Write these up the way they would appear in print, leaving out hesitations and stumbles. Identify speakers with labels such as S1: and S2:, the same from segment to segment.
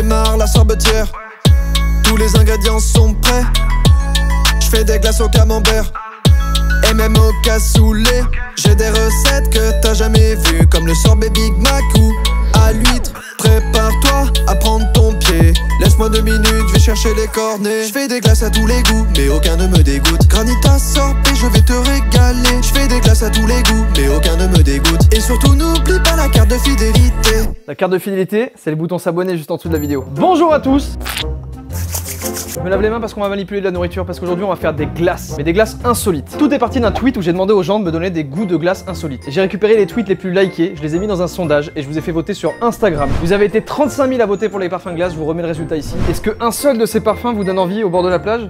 S1: démarre la sorbetière. Tous les ingrédients sont prêts. Je fais des glaces au camembert et même au cassoulet. J'ai des recettes que t'as jamais vues, comme le sorbet Big Mac ou à l'huître. Prépare-toi à prendre ton pied. Laisse-moi 2 minutes, je vais chercher les cornets. Je fais des glaces à tous les goûts, mais aucun ne me dégoûte. Granita sorbet, je vais te régaler. Je fais des glaces à tous les goûts, mais aucun ne me dégoûte. Et surtout n'oublie pas la carte de fidélité.
S2: La carte de fidélité, c'est le bouton s'abonner juste en dessous de la vidéo. Bonjour à tous. Je me lave les mains parce qu'on va manipuler de la nourriture, parce qu'aujourd'hui on va faire des glaces, mais des glaces insolites. Tout est parti d'un tweet où j'ai demandé aux gens de me donner des goûts de glaces insolites. J'ai récupéré les tweets les plus likés, je les ai mis dans un sondage et je vous ai fait voter sur Instagram. Vous avez été 35 000 à voter pour les parfums glaces, je vous remets le résultat ici. Est-ce qu'un seul de ces parfums vous donne envie au bord de la plage ?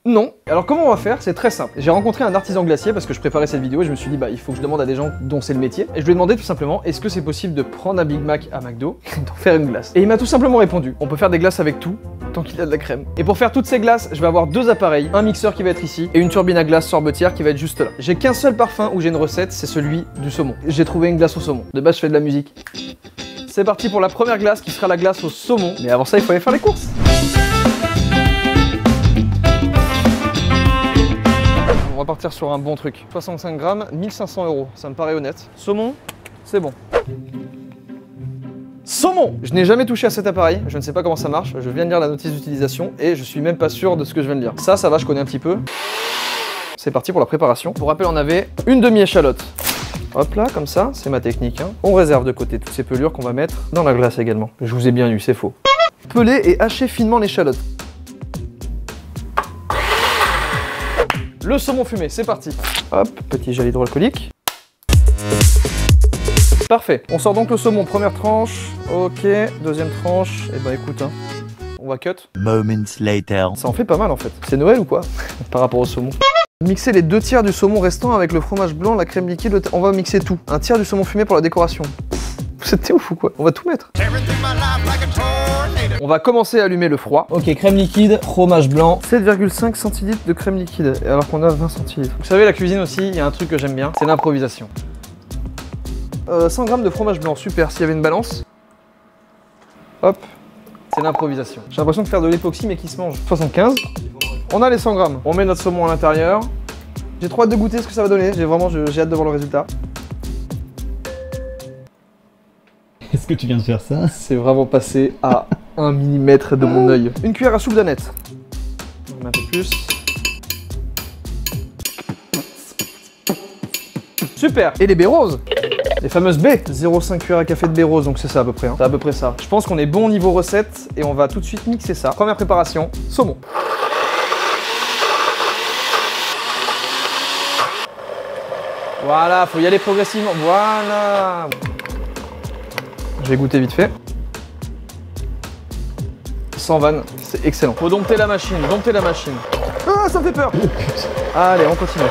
S2: Non. Alors comment on va faire? C'est très simple. J'ai rencontré un artisan glacier parce que je préparais cette vidéo et je me suis dit bah il faut que je demande à des gens dont c'est le métier. Et je lui ai demandé tout simplement est-ce que c'est possible de prendre un Big Mac à McDo et d'en faire une glace. Et il m'a tout simplement répondu on peut faire des glaces avec tout tant qu'il y a de la crème. Et pour faire toutes ces glaces, je vais avoir 2 appareils, un mixeur qui va être ici et une turbine à glace sorbetière qui va être juste là. J'ai qu'un seul parfum où j'ai une recette, c'est celui du saumon. J'ai trouvé une glace au saumon. De base je fais de la musique. C'est parti pour la première glace qui sera la glace au saumon. Mais avant ça il faut aller faire les courses. On va partir sur un bon truc. 65 grammes, 1500 €. Ça me paraît honnête. Saumon, c'est bon. Saumon! Je n'ai jamais touché à cet appareil, je ne sais pas comment ça marche. Je viens de lire la notice d'utilisation et je suis même pas sûr de ce que je viens de lire. Ça va, je connais un petit peu. C'est parti pour la préparation. Pour rappel, on avait une demi-échalote. Hop là, comme ça, c'est ma technique. Hein. On réserve de côté toutes ces pelures qu'on va mettre dans la glace également. Je vous ai bien eu, c'est faux. Peler et hacher finement l'échalote. Le saumon fumé, c'est parti. Hop, petit gel hydroalcoolique. Parfait. On sort donc le saumon, première tranche. Ok, deuxième tranche. Et ben écoute, hein, on va cut.
S3: Moments later.
S2: Ça en fait pas mal en fait. C'est Noël ou quoi? Par rapport au saumon. Mixer les 2 tiers du saumon restant avec le fromage blanc, la crème liquide. On va mixer tout. Un tiers du saumon fumé pour la décoration. C'était ouf ou quoi? On va tout mettre. On va commencer à allumer le froid. Ok, crème liquide, fromage blanc. 7,5 centilitres de crème liquide, alors qu'on a 20 centilitres. Vous savez, la cuisine aussi, il y a un truc que j'aime bien, c'est l'improvisation. 100 grammes de fromage blanc, super. S'il y avait une balance. Hop, c'est l'improvisation. J'ai l'impression de faire de l'époxy mais qui se mange. 75. On a les 100 grammes. On met notre saumon à l'intérieur. J'ai trop hâte de goûter ce que ça va donner. J'ai hâte de voir le résultat.
S4: Est-ce que tu viens de faire ça?
S2: C'est vraiment passé à 1 mm de mon œil. Une cuillère à soupe d'aneth. On met un peu plus. Super. Et les baies roses. Les fameuses baies. 0,5 cuillère à café de baies roses, donc c'est ça à peu près. Hein. C'est à peu près ça. Je pense qu'on est bon au niveau recette et on va tout de suite mixer ça. Première préparation, saumon. Voilà, faut y aller progressivement. Voilà. Je vais goûter vite fait. Sans vanne, c'est excellent. Faut dompter la machine, dompter la machine. Ah, ça me fait peur. Allez, on continue.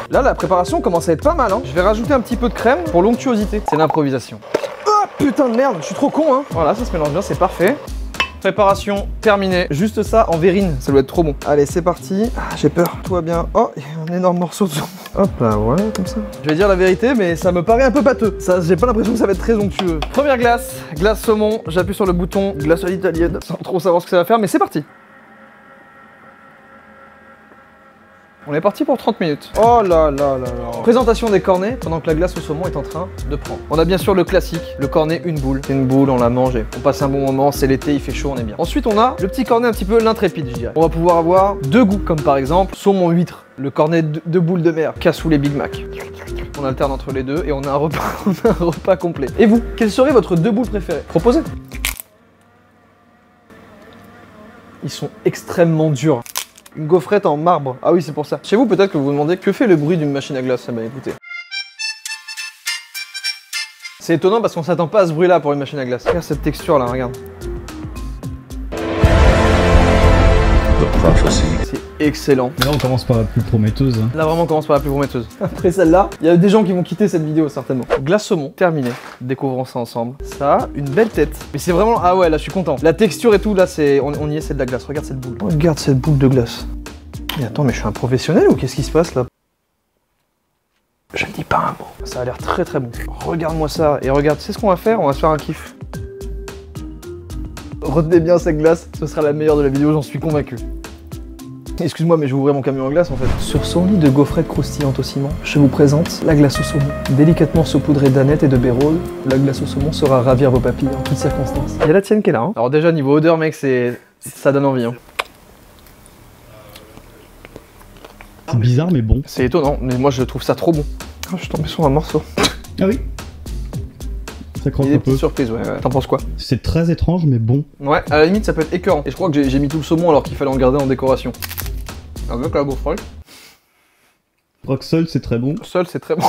S2: Là, la préparation commence à être pas mal. Hein. Je vais rajouter un petit peu de crème pour l'onctuosité. C'est l'improvisation. Ah, putain de merde, je suis trop con. Hein. Voilà, ça se mélange bien, c'est parfait. Préparation terminée. Juste ça en verrine, ça doit être trop bon. Allez, c'est parti. Ah, j'ai peur. Tout va bien. Oh, il y a un énorme morceau de saumon. Hop là, voilà, comme ça. Je vais dire la vérité, mais ça me paraît un peu pâteux. Ça, j'ai pas l'impression que ça va être très onctueux. Première glace, glace saumon. J'appuie sur le bouton glace à l'italienne, sans trop savoir ce que ça va faire, mais c'est parti. On est parti pour 30 minutes. Oh là là là là. Présentation des cornets pendant que la glace au saumon est en train de prendre. On a bien sûr le classique, le cornet une boule. C'est une boule, on l'a mangé. On passe un bon moment, c'est l'été, il fait chaud, on est bien. Ensuite, on a le petit cornet un petit peu l'intrépide, je dirais. On va pouvoir avoir 2 goûts, comme par exemple saumon huître, le cornet de boules de mer, cassoulet Big Mac. On alterne entre les deux et on a un repas complet. Et vous, quelles seraient votre 2 boules préférées? Proposez. Ils sont extrêmement durs. Une gaufrette en marbre. Ah oui, c'est pour ça. Chez vous, peut-être que vous vous demandez que fait le bruit d'une machine à glace. Eh ben écoutez. C'est étonnant parce qu'on s'attend pas à ce bruit-là pour une machine à glace. Regarde cette texture là, regarde. C'est excellent.
S4: Là, on commence par la plus prometteuse. Hein.
S2: Là, vraiment, on commence par la plus prometteuse. Après celle-là, il y a des gens qui vont quitter cette vidéo certainement. Glace saumon, terminé. Découvrons ça ensemble. Ça a une belle tête. Mais c'est vraiment... Ah ouais, là, je suis content. La texture et tout, là, c'est... On y est, c'est de la glace. Regarde cette boule. Regarde cette boule de glace. Mais attends, mais je suis un professionnel ou qu'est-ce qui se passe là? Je ne dis pas un mot. Ça a l'air très très bon. Regarde-moi ça. Et regarde, tu sais ce qu'on va faire? On va se faire un kiff. Retenez bien cette glace, ce sera la meilleure de la vidéo, j'en suis convaincu. Excuse-moi, mais je vais ouvrir mon camion à glace en fait. Sur son lit de gaufrettes croustillantes au ciment, je vous présente la glace au saumon. Délicatement saupoudrée d'aneth et de bérole, la glace au saumon saura ravir vos papilles en toutes circonstances. Il y a la tienne qui est là. Hein. Alors déjà, niveau odeur, mec, ça donne envie. Hein.
S4: C'est bizarre, mais bon.
S2: C'est étonnant, mais moi je trouve ça trop bon. Oh, je suis tombé sur un morceau.
S4: Ah oui. Ça croque
S2: Il y a des
S4: un peu.
S2: petites surprises, ouais. T'en penses quoi?
S4: C'est très étrange, mais bon.
S2: Ouais, à la limite, ça peut être écœurant. Et je crois que j'ai mis tout le saumon alors qu'il fallait en garder en décoration. Avec la gaufrette.
S4: Je crois que seul, c'est très bon.
S2: Seul, c'est très bon.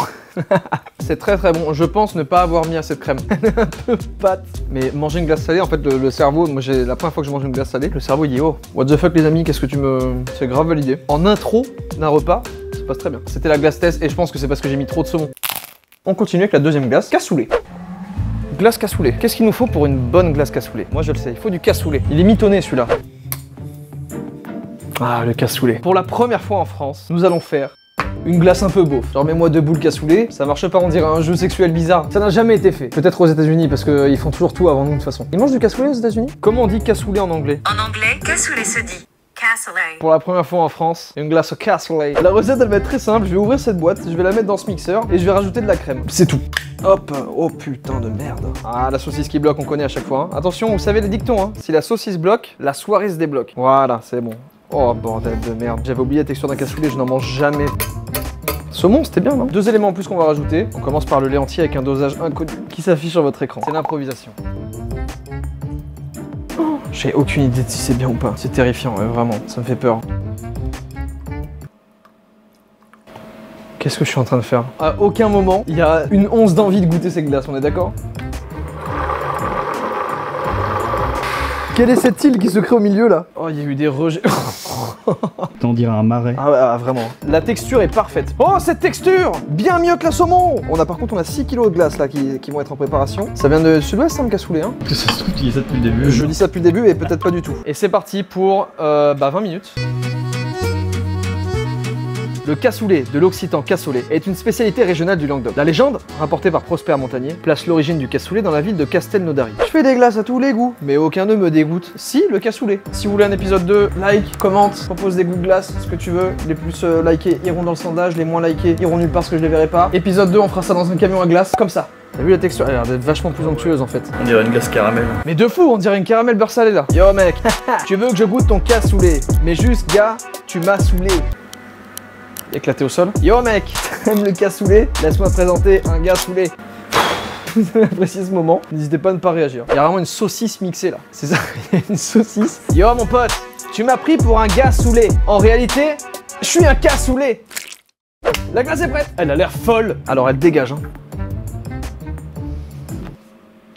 S2: C'est très très bon. Je pense ne pas avoir mis assez de crème. Un peu pâte. Mais manger une glace salée, en fait, le cerveau, moi, la première fois que je mange une glace salée, le cerveau il dit oh, what the fuck les amis, qu'est-ce que tu me. C'est grave validé. En intro d'un repas, ça passe très bien. C'était la glace test et je pense que c'est parce que j'ai mis trop de saumon. On continue avec la deuxième glace, cassoulet. Glace cassoulet. Qu'est-ce qu'il nous faut pour une bonne glace cassoulet? Moi je le sais, il faut du cassoulet. Il est mitonné celui-là. Ah, le cassoulet. Pour la première fois en France, nous allons faire une glace un peu beauf. Genre mets-moi 2 boules cassoulet, ça marche pas, on dirait un jeu sexuel bizarre. Ça n'a jamais été fait. Peut-être aux États-Unis parce qu'ils font toujours tout avant nous de toute façon. Ils mangent du cassoulet aux États-Unis? Comment on dit cassoulet en anglais?
S3: En anglais, cassoulet se dit cassoulet.
S2: Pour la première fois en France, une glace au cassoulet. La recette elle va être très simple, je vais ouvrir cette boîte, je vais la mettre dans ce mixeur et je vais rajouter de la crème. C'est tout. Hop, oh putain de merde. Ah, la saucisse qui bloque, on connaît à chaque fois. Hein. Attention, vous savez les dictons, hein. Si la saucisse bloque, la soirée se débloque. Voilà, c'est bon. Oh bordel de merde. J'avais oublié la texture d'un cassoulet, je n'en mange jamais. Saumon, c'était bien, non? 2 éléments en plus qu'on va rajouter. On commence par le lait entier avec un dosage inconnu qui s'affiche sur votre écran. C'est l'improvisation. Oh, j'ai aucune idée de si c'est bien ou pas. C'est terrifiant, ouais, vraiment. Ça me fait peur. Qu'est-ce que je suis en train de faire? À aucun moment, il y a une once d'envie de goûter ces glaces, on est d'accord? Quelle est cette île qui se crée au milieu là? Oh, il y a eu des rejets.
S4: T'en dirais un marais.
S2: Ah ouais, vraiment. La texture est parfaite. Oh, cette texture! Bien mieux que la saumon! On a 6 kilos de glace là qui vont être en préparation. Ça vient de sud-ouest, hein, le cassoulet, hein?
S4: Ça se trouve, tu dis ça depuis le début.
S2: Je dis ça depuis le début et peut-être pas du tout. Et c'est parti pour 20 minutes. Le cassoulet de l'Occitan cassoulet est une spécialité régionale du Languedoc. La légende, rapportée par Prosper Montagnier, place l'origine du cassoulet dans la ville de Castelnaudary. Je fais des glaces à tous les goûts, mais aucun ne me dégoûte. Si, le cassoulet. Si vous voulez un épisode 2, like, commente, propose des goûts de glace, ce que tu veux. Les plus likés iront dans le sondage, les moins likés iront nulle part parce que je les verrai pas. Épisode 2, on fera ça dans un camion à glace, comme ça. T'as vu la texture? Elle a l'air d'être vachement plus onctueuse en fait.
S5: On dirait une glace caramel.
S2: Mais de fou, on dirait une caramel beurre salé là. Yo mec, tu veux que je goûte ton cassoulet? Mais juste gars, tu m'as saoulé. Éclaté au sol. Yo mec, t'aimes le cassoulet? Laisse-moi présenter un gars saoulé. Vous avez apprécié ce moment? N'hésitez pas à ne pas réagir. Il y a vraiment une saucisse mixée là. C'est ça, il y a une saucisse. Yo mon pote, tu m'as pris pour un gars saoulé. En réalité, je suis un cassoulet. La glace est prête. Elle a l'air folle. Alors elle dégage hein.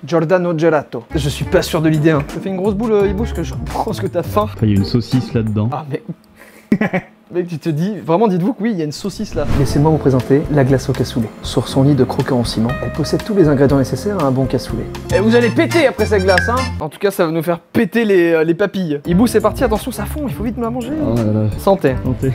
S2: Giordano Gelato. Je suis pas sûr de l'idée hein. Ça fait une grosse boule hibou parce que je pense que t'as faim.
S4: Il y a une saucisse là-dedans.
S2: Ah mais... Mec, tu te dis, vraiment dites-vous que oui, il y a une saucisse là. Laissez-moi vous présenter la glace au cassoulet. Sur son lit de croquant en ciment, elle possède tous les ingrédients nécessaires à un bon cassoulet. Et vous allez péter après cette glace, hein? En tout cas, ça va nous faire péter les papilles. Hibou, c'est parti, attention, ça fond, il faut vite me la manger.
S4: Oh là là.
S2: Santé.
S4: Santé.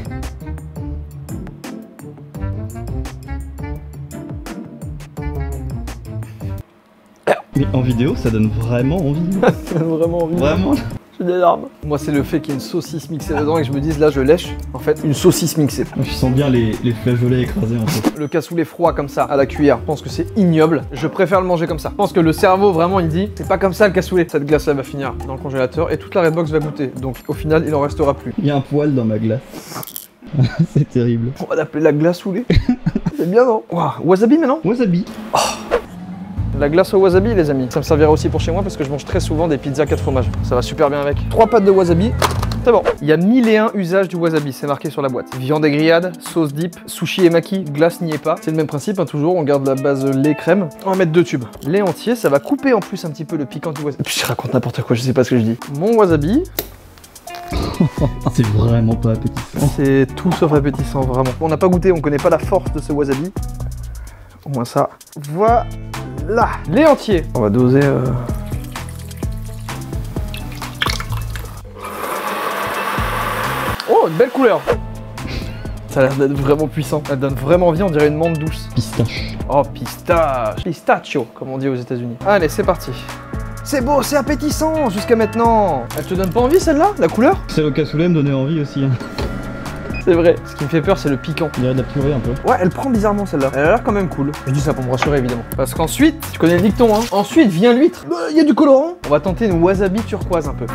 S4: Mais en vidéo, ça donne vraiment envie.
S2: Ça donne vraiment envie.
S4: Vraiment.
S2: J'ai des larmes. Moi, c'est le fait qu'il y ait une saucisse mixée dedans et que je me dise, là, je lèche, en fait, une saucisse mixée.
S4: Je sens bien les flageolets écrasés en fait.
S2: Le cassoulet froid comme ça, à la cuillère, je pense que c'est ignoble. Je préfère le manger comme ça. Je pense que le cerveau, vraiment, il dit, c'est pas comme ça le cassoulet. Cette glace-là va finir dans le congélateur et toute la Redbox va goûter. Donc, au final, il en restera plus.
S4: Il y a un poil dans ma glace. C'est terrible.
S2: On va l'appeler la glace saoulée. C'est bien, non? Waouh, wasabi maintenant?
S4: Wasabi.
S2: Oh. La glace au wasabi les amis, ça me servira aussi pour chez moi parce que je mange très souvent des pizzas 4 fromages. Ça va super bien avec. 3 pattes de wasabi, c'est bon. Il y a 1001 usages du wasabi, c'est marqué sur la boîte. Viande et grillade, sauce dip, sushi et maki, glace n'y est pas. C'est le même principe, hein, toujours, on garde la base lait crème. On va mettre 2 tubes. Lait entier, ça va couper en plus un petit peu le piquant du wasabi. Je raconte n'importe quoi, je sais pas ce que je dis. Mon wasabi.
S4: C'est vraiment pas appétissant.
S2: C'est tout sauf appétissant, vraiment. On n'a pas goûté, on connaît pas la force de ce wasabi. Au moins ça. Voilà. Lait entier. On va doser. Oh, une belle couleur. Ça a l'air d'être vraiment puissant. Elle donne vraiment envie, on dirait une menthe douce.
S4: Pistache.
S2: Oh, pistache. Pistachio, comme on dit aux États-Unis. Allez, c'est parti. C'est beau, c'est appétissant jusqu'à maintenant. Elle te donne pas envie celle-là, la couleur?
S4: Celle au cassoulet me donnait envie aussi. Hein.
S2: C'est vrai. Ce qui me fait peur, c'est le piquant.
S4: Il y a de la purée un peu.
S2: Ouais, elle prend bizarrement celle-là. Elle a l'air quand même cool. Je dis ça pour me rassurer évidemment. Parce qu'ensuite, tu connais le dicton hein. Ensuite vient l'huître. Il y a du colorant. On va tenter une wasabi turquoise un peu.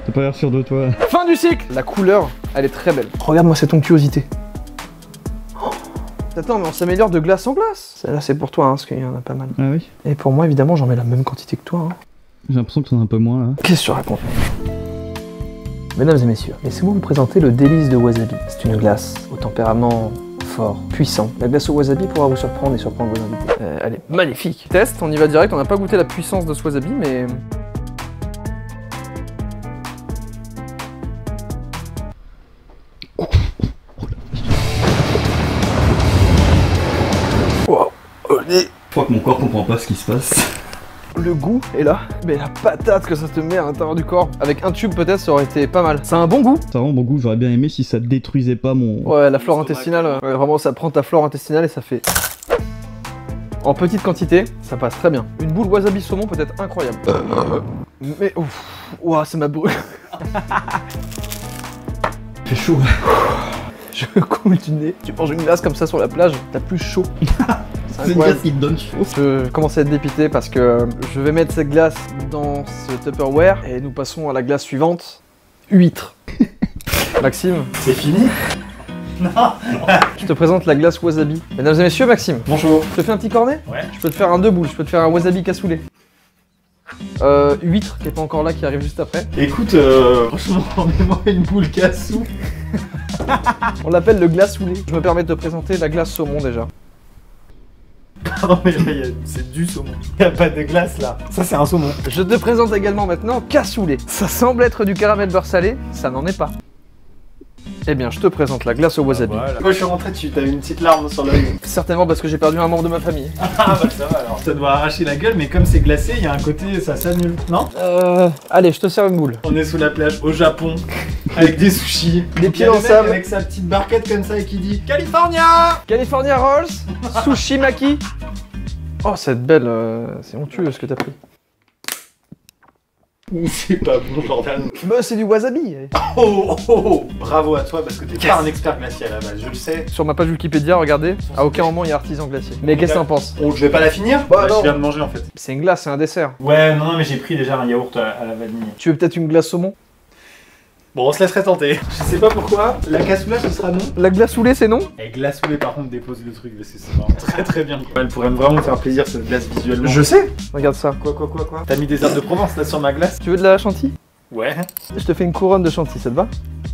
S4: T'as pas l'air sûr de toi.
S2: Fin du cycle. La couleur, elle est très belle. Regarde-moi cette onctuosité. Oh. Attends, mais on s'améliore de glace en glace. Celle-là, c'est pour toi, hein, parce qu'il y en a pas mal.
S4: Ah oui.
S2: Et pour moi, évidemment, j'en mets la même quantité que toi. Hein.
S4: J'ai l'impression que t'en as un peu moins là.
S2: Qu'est-ce que tu racontes? Mesdames et messieurs, laissez-moi vous présenter le délice de wasabi. C'est une glace au tempérament fort, puissant. La glace au wasabi pourra vous surprendre et surprendre vos invités. Elle est magnifique. Test, on y va direct, on n'a pas goûté la puissance de ce wasabi, mais... Wow.
S4: Je crois que mon corps comprend pas ce qui se passe.
S2: Le goût est là, mais la patate que ça te met à l'intérieur du corps, avec un tube peut-être ça aurait été pas mal. Ça a un bon goût.
S4: Ça a vraiment bon goût, j'aurais bien aimé si ça détruisait pas mon...
S2: Ouais, la flore intestinale, ouais, vraiment ça prend ta flore intestinale et ça fait... En petite quantité, ça passe très bien. Une boule wasabi saumon peut être incroyable. Mais ouf, ouah, ça m'a brûlé.
S4: C'est chaud.
S2: Je coule du nez. Tu manges une glace comme ça sur la plage, t'as plus chaud.
S4: C'est une glace qui te donne chaud.
S2: Je commence à être dépité parce que je vais mettre cette glace dans ce Tupperware et nous passons à la glace suivante. Huître. Maxime.
S5: C'est fini? Non.
S2: Je te présente la glace wasabi. Mesdames et messieurs, Maxime.
S5: Bonjour.
S2: Je te fais un petit cornet?
S5: Ouais.
S2: Je peux te faire un deux boules, je peux te faire un wasabi cassoulet. Huître qui est pas encore là, qui arrive juste après.
S5: Écoute, franchement, mets-moi une boule cassou.
S2: On l'appelle le glaçoulet. Je me permets de te présenter la glace saumon déjà.
S5: Pardon, mais là, c'est du saumon. Y a pas de glace là. Ça, c'est un saumon.
S2: Je te présente également maintenant cassoulet. Ça semble être du caramel beurre salé, ça n'en est pas. Eh bien, je te présente la glace au wasabi.
S5: Voilà. Quand je suis rentré dessus, t'as eu une petite larme sur l'œil.
S2: Certainement parce que j'ai perdu un membre de ma famille.
S5: Ah bah ça va alors. Ça doit arracher la gueule, mais comme c'est glacé, il y a un côté, ça s'annule, non?
S2: Allez, je te sers une boule.
S5: On est sous la plage au Japon, avec des sushis.
S2: Des pieds
S5: Il y a
S2: dans
S5: le
S2: le
S5: mec
S2: sable.
S5: avec sa petite barquette comme ça et qui dit California.
S2: California Rolls, sushi maki. Oh, cette belle, c'est onctueux ce que t'as pris.
S5: C'est pas bon, Jordan.
S2: Bah, c'est du wasabi.
S5: Bravo à toi parce que t'es pas un expert glacier à la base, je le sais.
S2: Sur ma page Wikipédia, regardez, à aucun moment il y a artisan glacier. Mais qu'est-ce que t'en penses?
S5: Oh, je vais pas la finir?
S2: Bah, non.
S5: Je viens de manger en fait.
S2: C'est une glace, c'est un dessert.
S5: Ouais, non, mais j'ai pris déjà un yaourt à la vanille.
S2: Tu veux peut-être une glace saumon?
S5: Bon, on se laisserait tenter. Je sais pas pourquoi, la cassoulet ce sera non.
S2: La glaçoulet, c'est non?
S5: Et glaçoulet par contre dépose le truc parce que c'est vraiment très très bien. Elle pourrait vraiment me faire plaisir cette glace visuellement.
S2: Je sais. Regarde ça.
S5: Quoi T'as mis des herbes de Provence là sur ma glace?
S2: Tu veux de la chantilly?
S5: Ouais.
S2: Je te fais une couronne de chantilly, ça te va?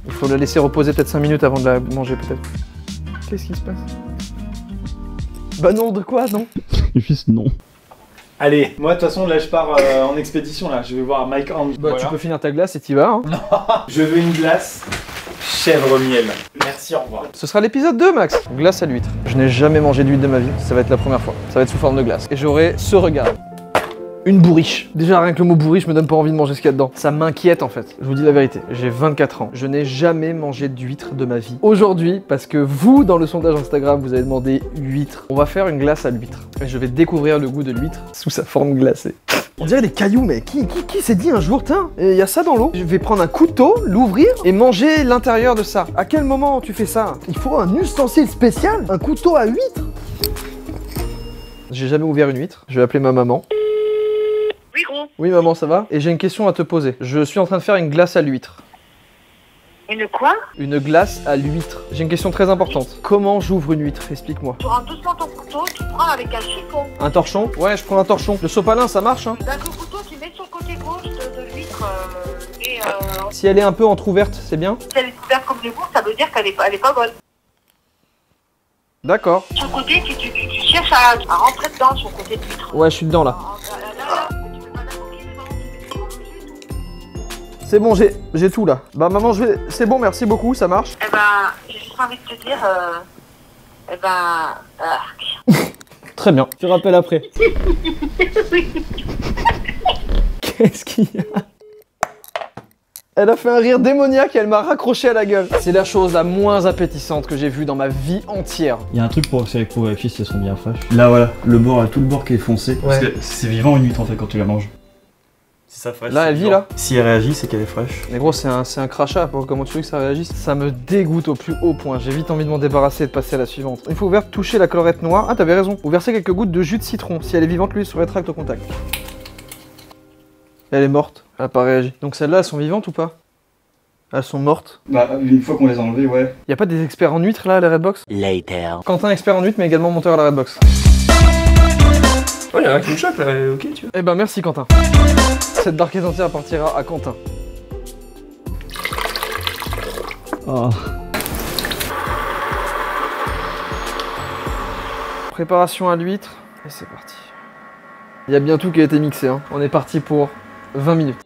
S2: Il faut la laisser reposer peut-être 5 minutes avant de la manger peut-être. Qu'est-ce qui se passe? Bah non, de quoi, non?
S4: Juste non.
S5: Allez, moi de toute façon là je pars en expédition là, je vais voir Mike Hand.
S2: Bah tu peux finir ta glace et t'y vas, hein.
S5: Je veux une glace chèvre miel. Merci, au revoir.
S2: Ce sera l'épisode 2, Max. Glace à l'huître. Je n'ai jamais mangé d'huître de ma vie, ça va être la première fois. Ça va être sous forme de glace. Et j'aurai ce regard. Une bourriche. Déjà rien que le mot bourriche me donne pas envie de manger ce qu'il y a dedans. Ça m'inquiète en fait. Je vous dis la vérité, j'ai 24 ans. Je n'ai jamais mangé d'huître de ma vie. Aujourd'hui, parce que vous, dans le sondage Instagram, vous avez demandé huître. On va faire une glace à l'huître. Et je vais découvrir le goût de l'huître sous sa forme glacée. On dirait des cailloux, mais qui s'est dit un jour, tiens, il y a ça dans l'eau. Je vais prendre un couteau, l'ouvrir et manger l'intérieur de ça. À quel moment tu fais ça? Il faut un ustensile spécial, un couteau à huître. J'ai jamais ouvert une huître. Je vais appeler ma maman.
S3: Oui, gros.
S2: Oui maman, ça va? Et j'ai une question à te poser. Je suis en train de faire une glace à l'huître.
S3: Une quoi?
S2: Une glace à l'huître. J'ai une question très importante. Comment j'ouvre une huître? Explique-moi.
S3: Tu rentres doucement ton couteau, tu prends avec un chiffon.
S2: Un torchon? Ouais, je prends un torchon. Le sopalin, ça marche, hein?
S3: Avec le couteau, tu mets sur le côté gauche de l'huître et
S2: Si elle est un peu entrouverte, c'est bien?
S3: si elle est ouverte comme du bout, ça veut dire qu'elle est pas bonne.
S2: D'accord.
S3: Sur le côté, tu cherches à rentrer dedans sur le côté de l'huître.
S2: Ouais, je suis dedans là.
S3: Tu fais pas la coquille, non, tu fais tout.
S2: C'est bon, j'ai tout là. Bah maman, je vais... C'est bon, merci beaucoup, ça marche.
S3: Eh ben, j'ai juste envie de te dire,
S2: Très bien. Tu rappelles après. Qu'est-ce qu'il y a? Elle a fait un rire démoniaque et elle m'a raccroché à la gueule. C'est la chose la moins appétissante que j'ai vue dans ma vie entière.
S4: Il y a un truc pour vérifier si elles sont bien fraîches.
S5: Là voilà, le bord, tout le bord qui est foncé.
S4: Parce que c'est vivant une huître en fait quand tu la manges.
S5: C'est ça fraîche.
S2: Là, elle vit là.
S5: Si elle réagit, c'est qu'elle est fraîche.
S2: Mais gros, c'est un crachat. Comment tu veux que ça réagisse? Ça me dégoûte au plus haut point. J'ai vite envie de m'en débarrasser et de passer à la suivante. Une fois ouverte, toucher la collerette noire. Ah, t'avais raison. Vous versez quelques gouttes de jus de citron. Si elle est vivante, l'huile se rétracte au contact. Elle est morte. Elle a pas réagi. Donc celles-là, elles sont vivantes ou pas? Elles sont mortes.
S4: Bah, une fois qu'on les a enlevées, ouais.
S2: Y a pas des experts en huîtres là à la Redbox?
S6: Later.
S2: Quentin, expert en huîtres, mais également monteur à la Redbox.
S7: Oh, y'en a un qui me choque là, ok, tu vois.
S2: Eh ben, merci Quentin. Cette barquette entière partira à Quentin.
S4: Oh.
S2: Préparation à l'huître, et c'est parti. Il y a bien tout qui a été mixé, hein. On est parti pour 20 minutes.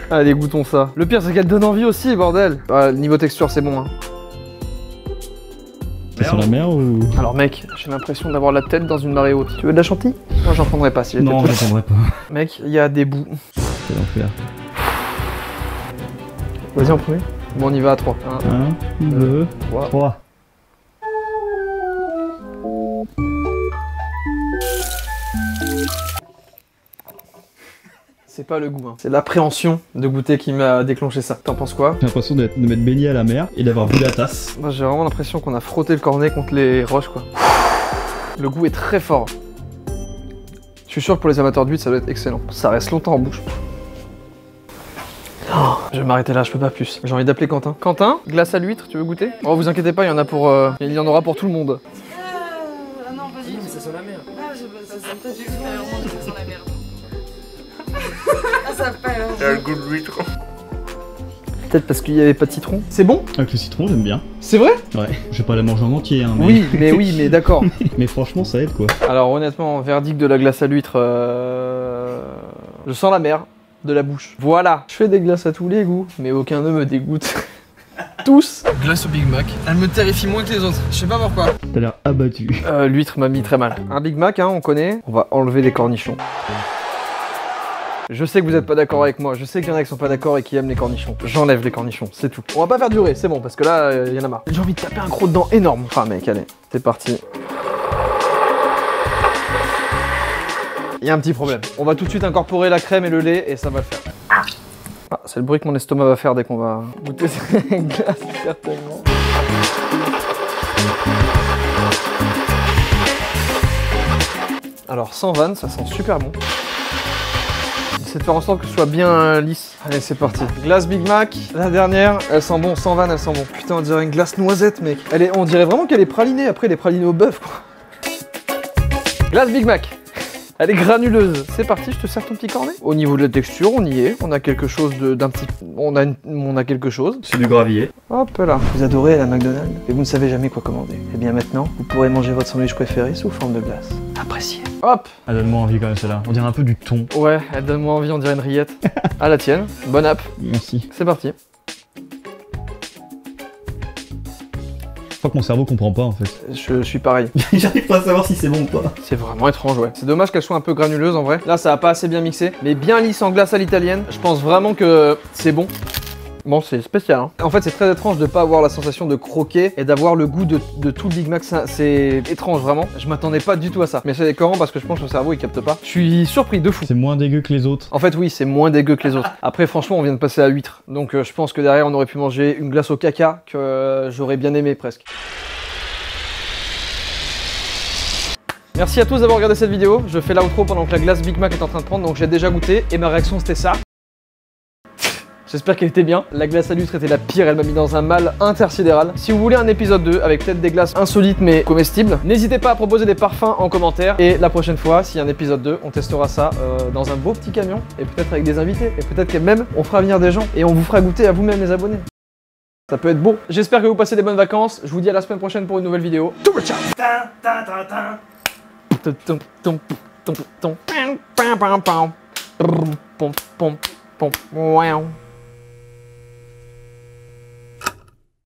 S2: Allez, goûtons ça. Le pire, c'est qu'elle donne envie aussi, bordel. Ah, niveau texture, c'est bon, hein.
S4: C'est sur la mer ou...
S2: Alors mec, j'ai l'impression d'avoir la tête dans une marée haute. Tu veux de la chantilly? Moi, j'en prendrais pas si j'étais
S4: Non,
S2: toi.
S4: je prendrais pas.
S2: Mec, il y a des bouts.
S4: C'est l'enfer.
S2: Vas-y en premier. Bon, on y va à 3.
S4: 1, 2, 3.
S2: C'est pas le goût, hein. C'est l'appréhension de goûter qui m'a déclenché ça. T'en penses quoi?
S4: J'ai l'impression de m'être baigné à la mer et d'avoir bu la tasse.
S2: Moi, j'ai vraiment l'impression qu'on a frotté le cornet contre les roches, quoi. Le goût est très fort. Je suis sûr que pour les amateurs d'huîtres, ça doit être excellent. Ça reste longtemps en bouche. Oh, je vais m'arrêter là, je peux pas plus. J'ai envie d'appeler Quentin. Quentin, glace à l'huître, tu veux goûter? Oh, vous inquiétez pas, il y en a pour... il y en aura pour tout le monde.
S3: Ah non, pas du tout.
S7: Ça sent la merde.
S3: Ah, ça sent pas du tout. Vraiment, ça sent la merde. Ah, ça pèle.
S7: Il y a le goût de l'huître.
S2: Peut-être parce qu'il y avait pas de citron. C'est bon?
S4: Avec le citron, j'aime bien.
S2: C'est vrai?
S4: Ouais, je vais pas la manger en entier, hein, mais...
S2: Oui, mais d'accord.
S4: mais franchement, ça aide quoi.
S2: Alors honnêtement, verdict de la glace à l'huître, je sens la mer de la bouche. Voilà. Je fais des glaces à tous les goûts, mais aucun ne me dégoûte. Tous. Glace au Big Mac. Elle me terrifie moins que les autres. Je sais pas pourquoi.
S4: T'as l'air abattu.
S2: L'huître m'a mis très mal. Un Big Mac, hein, on connaît. On va enlever les cornichons. Je sais que vous êtes pas d'accord avec moi, je sais qu'il y en a qui sont pas d'accord et qui aiment les cornichons. J'enlève les cornichons, c'est tout. On va pas faire durer, c'est bon, parce que là, y en a marre. J'ai envie de taper un croc dedans énorme. Enfin mec, allez, c'est parti. Il y a un petit problème. On va tout de suite incorporer la crème et le lait et ça va le faire. Ah, c'est le bruit que mon estomac va faire dès qu'on va goûter cette glace, certainement. Alors sans vanne, ça sent super bon. C'est de faire en sorte que ce soit bien lisse. Allez, c'est parti. Glace Big Mac, la dernière, elle sent bon, sans vanne, elle sent bon. Putain, on dirait une glace noisette, mec. On dirait vraiment qu'elle est pralinée. Après, elle est pralinée au bœuf, quoi. Glace Big Mac. Elle est granuleuse. C'est parti, je te sers ton petit cornet. Au niveau de la texture, on y est. On a quelque chose d'un petit... On a quelque chose.
S5: C'est du gravier.
S2: Hop là. Vous adorez la McDonald's et vous ne savez jamais quoi commander. Et bien maintenant, vous pourrez manger votre sandwich préféré sous forme de glace. Appréciez. Hop.
S4: Ah, donne-moi envie quand même celle-là. On dirait un peu du thon.
S2: Ouais, elle donne moi envie, on dirait une rillette. À la tienne. Bonne app.
S4: Merci.
S2: C'est parti.
S4: Je crois que mon cerveau comprend pas en fait.
S2: Je suis pareil.
S4: J'arrive pas à savoir si c'est bon ou pas.
S2: C'est vraiment étrange, ouais. C'est dommage qu'elle soit un peu granuleuse en vrai. Là, ça a pas assez bien mixé. Mais bien lisse en glace à l'italienne. Je pense vraiment que c'est bon. Bon, c'est spécial, hein. En fait, c'est très étrange de pas avoir la sensation de croquer et d'avoir le goût de tout le Big Mac. C'est étrange, vraiment. Je m'attendais pas du tout à ça. Mais c'est écœurant parce que je pense que le cerveau, il capte pas. Je suis surpris de fou.
S4: C'est moins dégueu que les autres.
S2: En fait, oui, c'est moins dégueu que les autres. Après, franchement, on vient de passer à l'huître. Donc, je pense que derrière, on aurait pu manger une glace au caca que j'aurais bien aimé presque. Merci à tous d'avoir regardé cette vidéo. Je fais l'outro pendant que la glace Big Mac est en train de prendre, donc j'ai déjà goûté et ma réaction c'était ça. J'espère qu'elle était bien. La glace à l'huître était la pire, elle m'a mis dans un mal intersidéral. Si vous voulez un épisode 2 avec peut-être des glaces insolites mais comestibles, n'hésitez pas à proposer des parfums en commentaire. Et la prochaine fois, s'il y a un épisode 2, on testera ça dans un beau petit camion et peut-être avec des invités. Et peut-être que même on fera venir des gens et on vous fera goûter à vous-même les abonnés. Ça peut être beau. J'espère que vous passez des bonnes vacances. Je vous dis à la semaine prochaine pour une nouvelle vidéo. Ciao. Pom pom pom pom. Wow.